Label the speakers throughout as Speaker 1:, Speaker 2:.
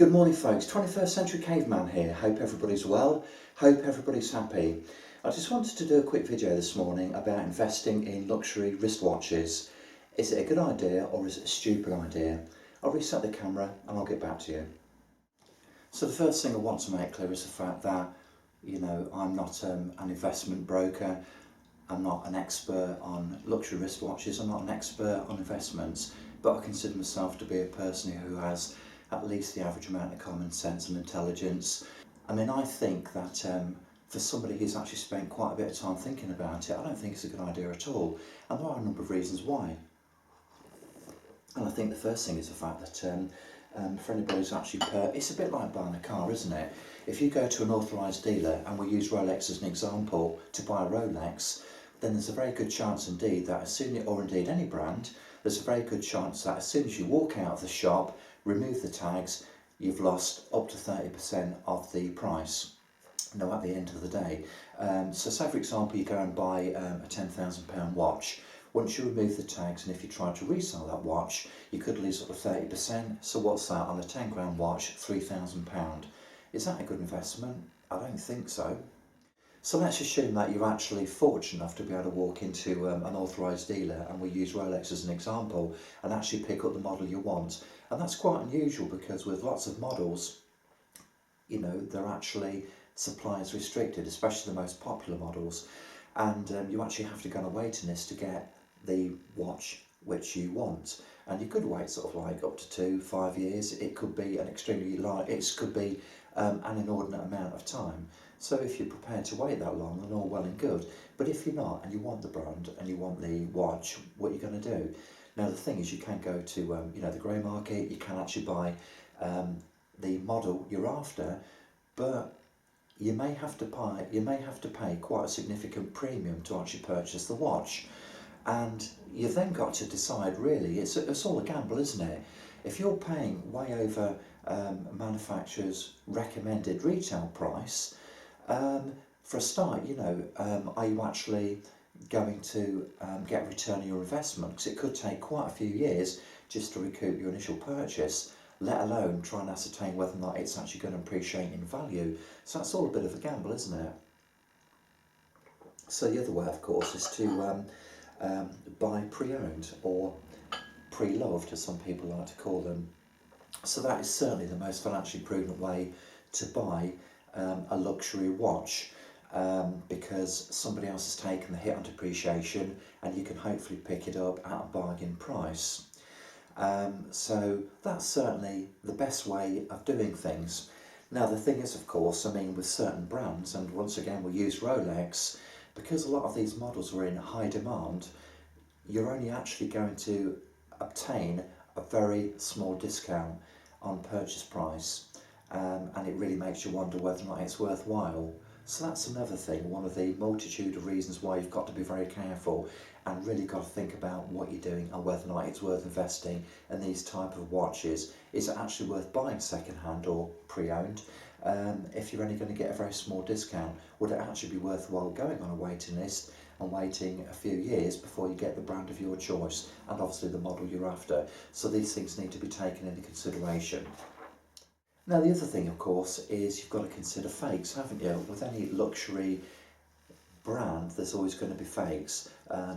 Speaker 1: Good morning folks, 21st Century Caveman here. Hope everybody's well, hope everybody's happy. I just wanted to do a quick video this morning about investing in luxury wristwatches. Is it a good idea or is it a stupid idea? I'll reset the camera and I'll get back to you. So the first thing I want to make clear is the fact that, I'm not an investment broker. I'm not an expert on luxury wristwatches. I'm not an expert on investments, but I consider myself to be a person who has at least the average amount of common sense and intelligence. I mean, I think that for somebody who's actually spent quite a bit of time thinking about it, I don't think it's a good idea at all. And there are a number of reasons why. And I think the first thing is the fact that for anybody who's actually it's a bit like buying a car, isn't it? If you go to an authorised dealer, and we use Rolex as an example, to buy a Rolex, then there's a very good chance indeed that or indeed any brand, there's a very good chance that as soon as you walk out of the shop, remove the tags, you've lost up to 30% of the price. Now at the end of the day. So say for example you go and buy a £10,000 watch. Once you remove the tags, and if you try to resell that watch, you could lose up to 30%. So what's that on a 10 grand watch? £3,000. Is that a good investment? I don't think so. So let's assume that you're actually fortunate enough to be able to walk into an authorised dealer, and we use Rolex as an example, and actually pick up the model you want. And that's quite unusual because with lots of models, they're actually suppliers restricted, especially the most popular models. And you actually have to go on a waiting list to get the watch which you want. And you could wait sort of like up to 2-5 years. It could be an extremely large, it could be an inordinate amount of time. So if you're prepared to wait that long, then all well and good. But if you're not, and you want the brand and you want the watch, what are you going to do? Now the thing is, you can go to the grey market. You can actually buy the model you're after, but you may have to pay quite a significant premium to actually purchase the watch. And you've then got to decide, really, it's all a gamble, isn't it? If you're paying way over manufacturer's recommended retail price, for a start, are you actually going to get a return on your investment? Because it could take quite a few years just to recoup your initial purchase, let alone try and ascertain whether or not it's actually going to appreciate in value. So that's all a bit of a gamble, isn't it? So the other way, of course, is to buy pre-owned or pre-loved, as some people like to call them. So that is certainly the most financially prudent way to buy a luxury watch, because somebody else has taken the hit on depreciation and you can hopefully pick it up at a bargain price. So that's certainly the best way of doing things. Now the thing is, of course, with certain brands, and once again we use Rolex, because a lot of these models are in high demand, you're only actually going to obtain a very small discount on purchase price, and it really makes you wonder whether or not it's worthwhile. So that's another thing, one of the multitude of reasons why you've got to be very careful and really got to think about what you're doing and whether or not it's worth investing in these type of watches. Is it actually worth buying second-hand or pre-owned? If you're only going to get a very small discount, would it actually be worthwhile going on a waiting list and waiting a few years before you get the brand of your choice and obviously the model you're after? So these things need to be taken into consideration. Now the other thing, of course, is you've got to consider fakes, haven't you? With any luxury brand, there's always going to be fakes.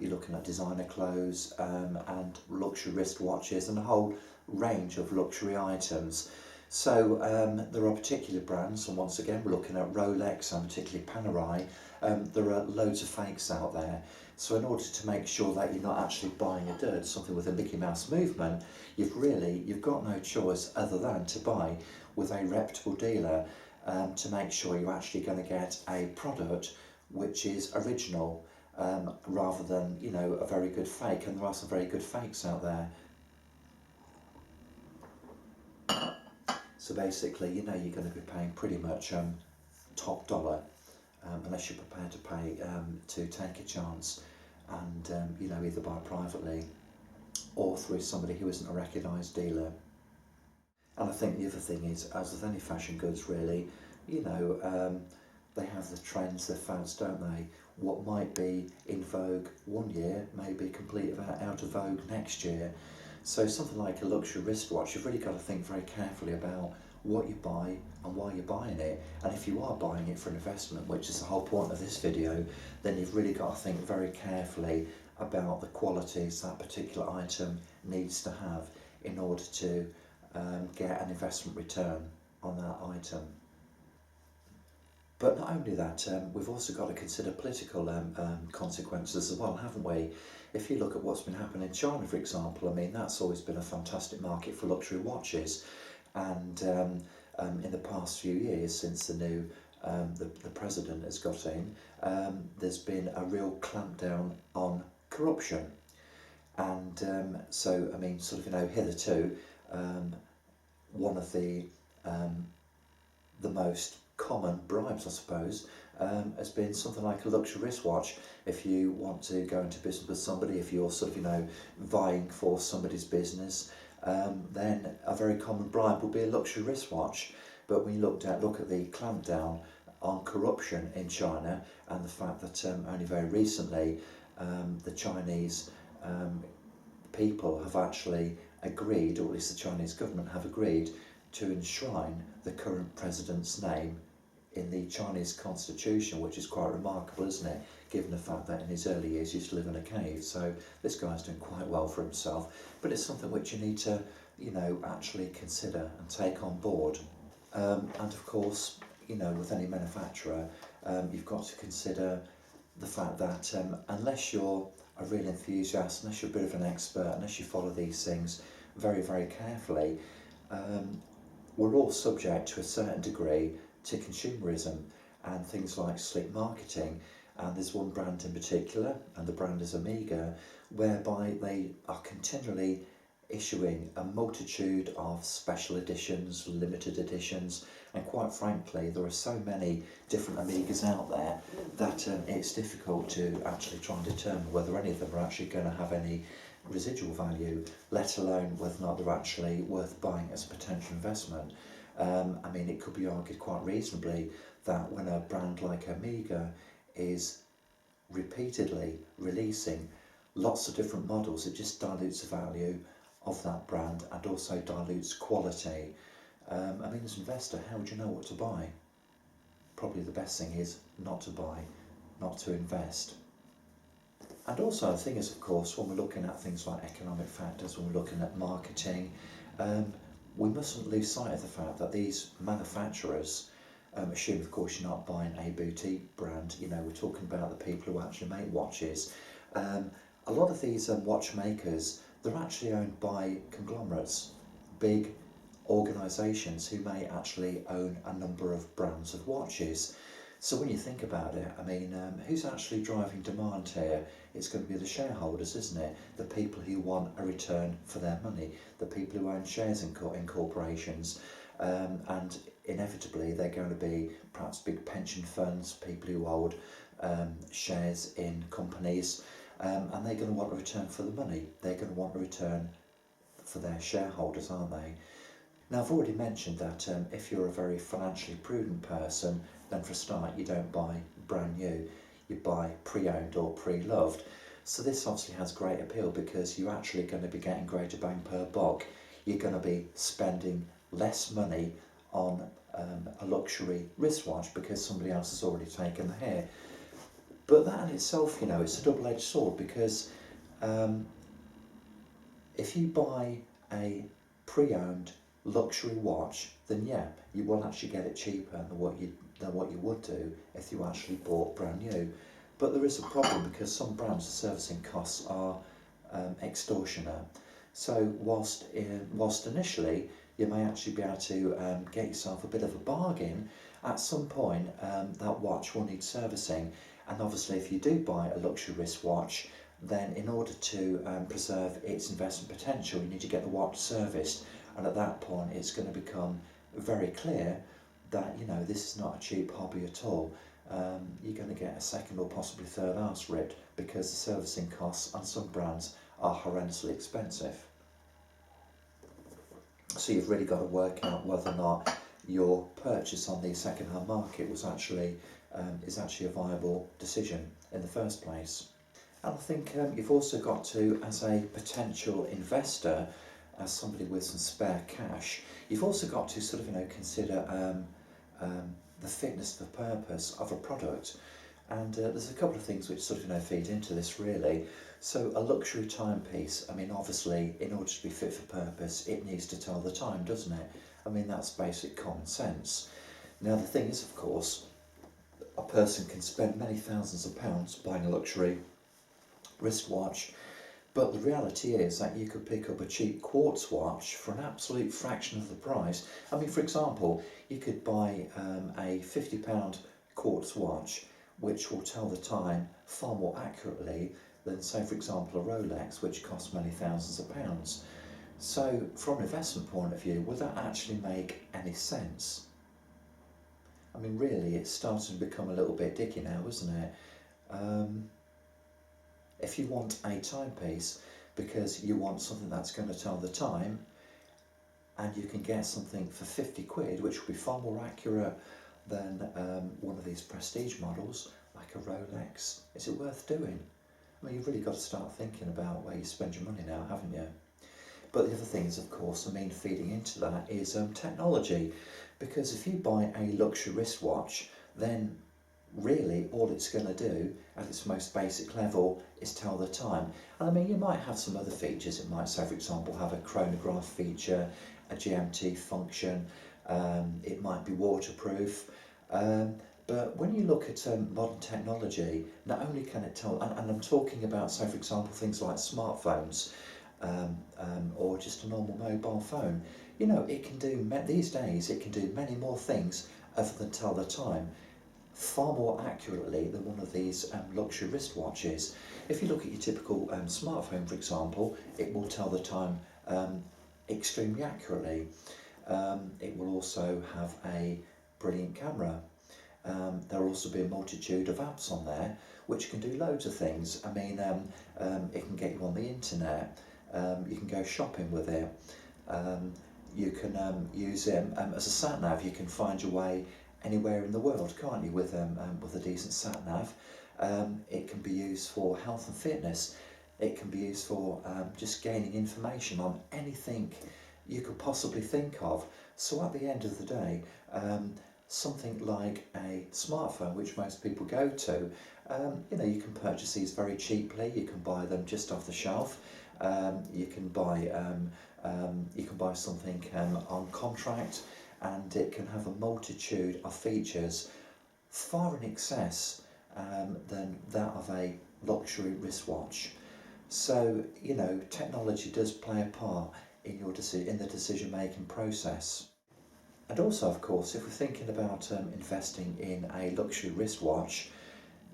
Speaker 1: You're looking at designer clothes and luxury wristwatches and a whole range of luxury items. So there are particular brands, and once again we're looking at Rolex and particularly Panerai. There are loads of fakes out there. So in order to make sure that you're not actually buying a dud, something with a Mickey Mouse movement, you've got no choice other than to buy with a reputable dealer, to make sure you're actually going to get a product which is original, rather than a very good fake. And there are some very good fakes out there. So basically, you're going to be paying pretty much top dollar, unless you're prepared to pay to take a chance and either buy privately or through somebody who isn't a recognised dealer. And I think the other thing is, as with any fashion goods really, they have the trends, the fads, don't they? What might be in vogue one year may be completely out of vogue next year. So something like a luxury wristwatch, you've really got to think very carefully about what you buy and why you're buying it. And if you are buying it for an investment, which is the whole point of this video, then you've really got to think very carefully about the qualities that particular item needs to have in order to get an investment return on that item. But not only that, we've also got to consider political consequences as well, haven't we? If you look at what's been happening in China, for example, I mean, that's always been a fantastic market for luxury watches. And in the past few years, since the new the president has got in, there's been a real clampdown on corruption. And so, I mean, sort of, hitherto, one of the most common bribes, I suppose, has been something like a luxury wristwatch. If you want to go into business with somebody, if you're sort of, vying for somebody's business, then a very common bribe will be a luxury wristwatch. But when you look at the clampdown on corruption in China, and the fact that only very recently the Chinese people have actually agreed, or at least the Chinese government have agreed, to enshrine the current president's name in the Chinese constitution, which is quite remarkable, isn't it, given the fact that in his early years he used to live in a cave. So this guy's doing quite well for himself, but it's something which you need to, actually consider and take on board. And of course, with any manufacturer, you've got to consider the fact that unless you're a real enthusiast, unless you're a bit of an expert, unless you follow these things very, very carefully, we're all subject to a certain degree to consumerism and things like slick marketing. And there's one brand in particular, and the brand is Omega, whereby they are continually issuing a multitude of special editions, limited editions, and quite frankly there are so many different Omegas out there that it's difficult to actually try and determine whether any of them are actually going to have any residual value, let alone whether or not they're actually worth buying as a potential investment. I mean, it could be argued quite reasonably that when a brand like Omega is repeatedly releasing lots of different models, it just dilutes the value of that brand and also dilutes quality. I mean, as an investor, how would you know what to buy? Probably the best thing is not to buy, not to invest. And also the thing is, of course, when we're looking at things like economic factors, when we're looking at marketing, we mustn't lose sight of the fact that these manufacturers, assume of course you're not buying a boutique brand, we're talking about the people who actually make watches. A lot of these watchmakers, they're actually owned by conglomerates, big organisations who may actually own a number of brands of watches. So when you think about it, I mean, who's actually driving demand here? It's going to be the shareholders, isn't it? The people who want a return for their money, the people who own shares in corporations, and inevitably they're going to be perhaps big pension funds, people who hold shares in companies, and they're going to want a return for the money. They're going to want a return for their shareholders, aren't they? Now, I've already mentioned that if you're a very financially prudent person, then for a start you don't buy brand new, you buy pre-owned or pre-loved. So this obviously has great appeal because you're actually going to be getting greater bang per buck. You're going to be spending less money on a luxury wristwatch because somebody else has already taken the hit. But that in itself, it's a double-edged sword because if you buy a pre-owned luxury watch, then yeah, you will actually get it cheaper than what you would do if you actually bought brand new. But there is a problem because some brands, the servicing costs are extortionate. So whilst initially you may actually be able to get yourself a bit of a bargain, at some point that watch will need servicing. And obviously if you do buy a luxury wristwatch, then in order to preserve its investment potential, you need to get the watch serviced. And at that point it's going to become very clear that this is not a cheap hobby at all. You're going to get a second or possibly third arse ripped because the servicing costs on some brands are horrendously expensive. So you've really got to work out whether or not your purchase on the second-hand market was actually is actually a viable decision in the first place. And I think you've also got to, as a potential investor, as somebody with some spare cash, you've also got to sort of consider the fitness, the purpose of a product. And there's a couple of things which sort of feed into this really. So a luxury timepiece, I mean obviously in order to be fit for purpose it needs to tell the time, doesn't it? I mean that's basic common sense. Now the thing is, of course, a person can spend many thousands of pounds buying a luxury wristwatch, but the reality is that you could pick up a cheap quartz watch for an absolute fraction of the price. I mean, for example, you could buy a £50 quartz watch which will tell the time far more accurately than, say, for example, a Rolex, which costs many thousands of pounds. So, from an investment point of view, would that actually make any sense? I mean, really, it's starting to become a little bit dicky now, isn't it? If you want a timepiece because you want something that's going to tell the time, and you can get something for 50 quid, which will be far more accurate than one of these prestige models, like a Rolex, is it worth doing? I mean, you've really got to start thinking about where you spend your money now, haven't you? But the other thing is, of course, feeding into that is technology, because if you buy a luxury wristwatch, then really all it's going to do at its most basic level is tell the time. And I mean, you might have some other features. It might, say, for example, have a chronograph feature, a GMT function, it might be waterproof, but when you look at modern technology, not only can it tell, and I'm talking about, say, for example, things like smartphones, or just a normal mobile phone, it can do, these days, it can do many more things other than tell the time, far more accurately than one of these luxury wristwatches. If you look at your typical smartphone, for example, it will tell the time extremely accurately. It will also have a brilliant camera. There will also be a multitude of apps on there which can do loads of things. I mean, it can get you on the internet, you can go shopping with it, you can use it as a sat nav. You can find your way anywhere in the world, can't you, with a decent sat nav. It can be used for health and fitness. It can be used for just gaining information on anything you could possibly think of. So at the end of the day, something like a smartphone, which most people go to, you can purchase these very cheaply. You can buy them just off the shelf. You can buy something on contract, and it can have a multitude of features far in excess than that of a luxury wristwatch. So technology does play a part in the decision making process. And also, of course, if we're thinking about investing in a luxury wristwatch,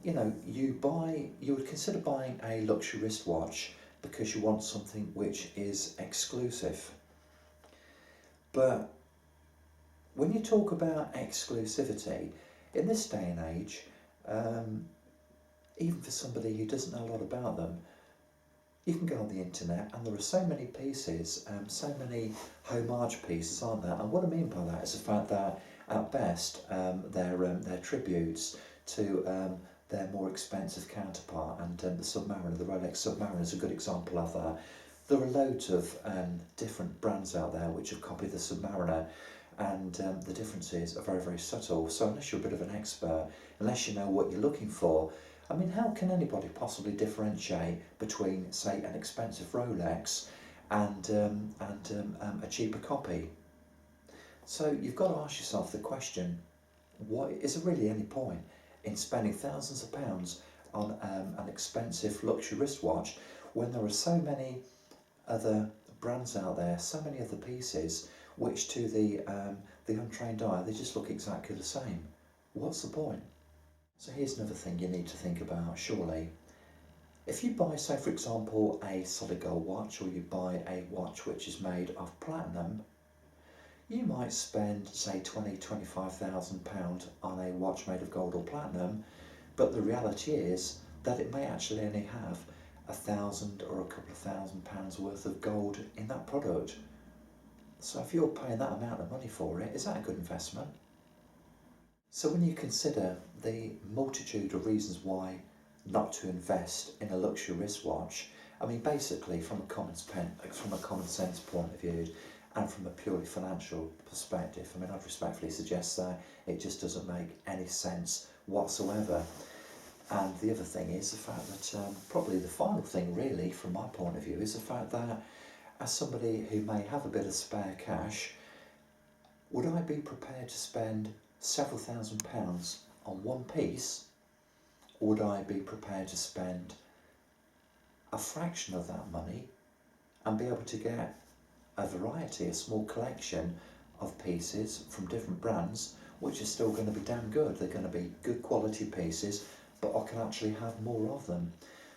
Speaker 1: you would consider buying a luxury wristwatch because you want something which is exclusive. But when you talk about exclusivity, in this day and age, even for somebody who doesn't know a lot about them, you can go on the internet and there are so many pieces, so many homage pieces, aren't there? And what I mean by that is the fact that at best they're tributes to their more expensive counterpart, and the Submariner, the Rolex Submariner is a good example of that. There are loads of different brands out there which have copied the Submariner, and the differences are very, very subtle. So unless you're a bit of an expert, unless you know what you're looking for, I mean, how can anybody possibly differentiate between, say, an expensive Rolex and a cheaper copy? So you've got to ask yourself the question, is there really any point in spending thousands of pounds on an expensive luxury wristwatch when there are so many other brands out there, so many other pieces, which to the untrained eye, they just look exactly the same? What's the point? So here's another thing you need to think about, surely. If you buy, say, for example, a solid gold watch, or you buy a watch which is made of platinum, you might spend, say, £20,000–£25,000 on a watch made of gold or platinum, but the reality is that it may actually only have £1,000 or a couple of £1,000 worth of gold in that product. So if you're paying that amount of money for it, is that a good investment? So when you consider the multitude of reasons why not to invest in a luxury wristwatch, I mean, basically, from a common sense point of view, and from a purely financial perspective, I mean, I'd respectfully suggest that it just doesn't make any sense whatsoever. And the other thing is the fact that probably the final thing, really, from my point of view, is the fact that as somebody who may have a bit of spare cash, would I be prepared to spend several £1,000s on one piece, or would I be prepared to spend a fraction of that money and be able to get a variety, a small collection of pieces from different brands, which are still going to be damn good? They're going to be good quality pieces, but I can actually have more of them,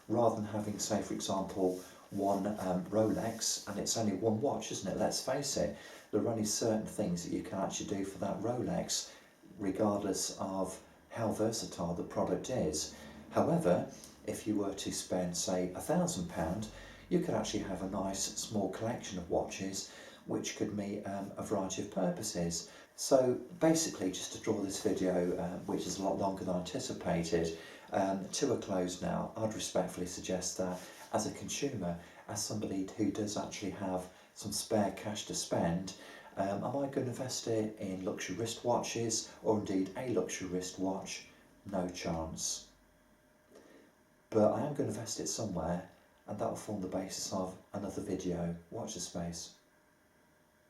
Speaker 1: rather than having, say, for example, one Rolex, and it's only one watch, isn't it? Let's face it, there are only certain things that you can actually do for that Rolex, regardless of how versatile the product is. However, if you were to spend, say, £1,000, you could actually have a nice small collection of watches which could meet a variety of purposes. So basically, just to draw this video, which is a lot longer than anticipated, to a close now, I'd respectfully suggest that as a consumer, as somebody who does actually have some spare cash to spend, am I going to invest it in luxury wristwatches, or indeed a luxury wristwatch? No chance. But I am going to invest it somewhere, and that will form the basis of another video. Watch this space.